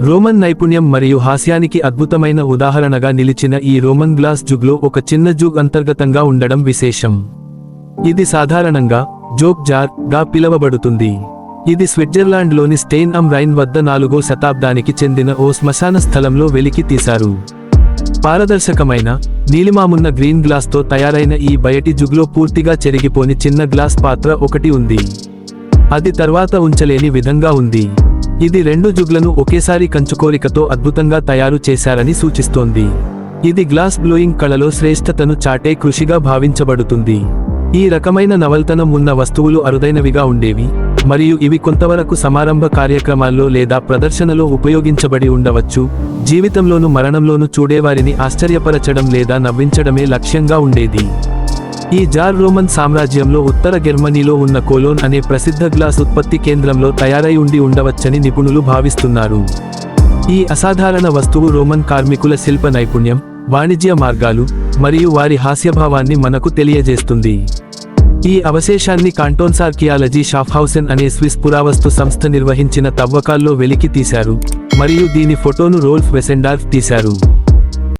Roman నైపుణ్యం మరియు హాస్యానికి అద్భుతమైన ఉదాహరణగా నిలిచిన ఈ రోమన్ గ్లాస్ జుగ్లో ఒక చిన్న జుగ్ అంతర్గతంగా ఉండడం విశేషం. ఇది సాధారణంగా జోక్ జార్ గా పిలువబడుతుంది. ఇది స్విట్జర్లాండ్లోని స్టెయిన్ అమ్ రైన్ వద్ద 4వ శతాబ్దానికి చెందిన ఓ శ్మశాన స్థలంలో వెలికి తీశారు. పారదర్శకమైన నీలిమామున్న గ్రీన్ గ్లాస్తో తయారైన ఈ బయటి జుగ్లో పూర్తిగా చెరిగిపోని చిన్న గ్లాస్ పాత్ర ఒకటి ఉంది. అది తర్వాత ఉంచలేని విధంగా ఉంది. ఇది 2 జుగ్లను ఒకేసారి కంచుకోరికతో అద్భుతంగా తయారు చేశారని సూచిస్తోంది. ఇది గ్లాస్ బ్లోయింగ్ కళలో శ్రేష్ఠతను చాటే కృషిగా భావించబడుతుంది. ఈ రకమైన నవల్తనం ఉన్న వస్తువులు అరుదైనవిగా ఉండేవి, మరియు ఇవి కొంతవరకు సమారంభ కార్యక్రమాల్లో లేదా ప్రదర్శనలో ఉపయోగించబడి ఉండవచ్చు. జీవితంలోనూ మరణంలోనూ చూడేవారిని ఆశ్చర్యపరచడం లేదా నవ్వించడమే లక్ష్యంగా ఉండేది. ఈ జార్ రోమన్ సామ్రాజ్యంలో ఉత్తర జర్మనీలో ఉన్న కోలోన్ అనే ప్రసిద్ధ గ్లాస్ ఉత్పత్తి కేంద్రంలో తయారై ఉండవచ్చని నిపుణులు భావిస్తున్నారు. ఈ అసాధారణ వస్తువు రోమన్ కార్మికుల శిల్ప నైపుణ్యం, వాణిజ్య మార్గాలు, మరియు వారి హాస్యభావాన్ని మనకు తెలియజేస్తుంది. ఈ అవశేషాన్ని కాంటోన్స్ ఆర్కియాలజీ షాఫ్హౌసెన్ అనే స్విస్ పురావస్తు సంస్థ నిర్వహించిన తవ్వకాల్లో వెలికి తీశారు, మరియు దీని ఫోటోను రోల్ఫ్ వెసెండార్ఫ్ తీశారు.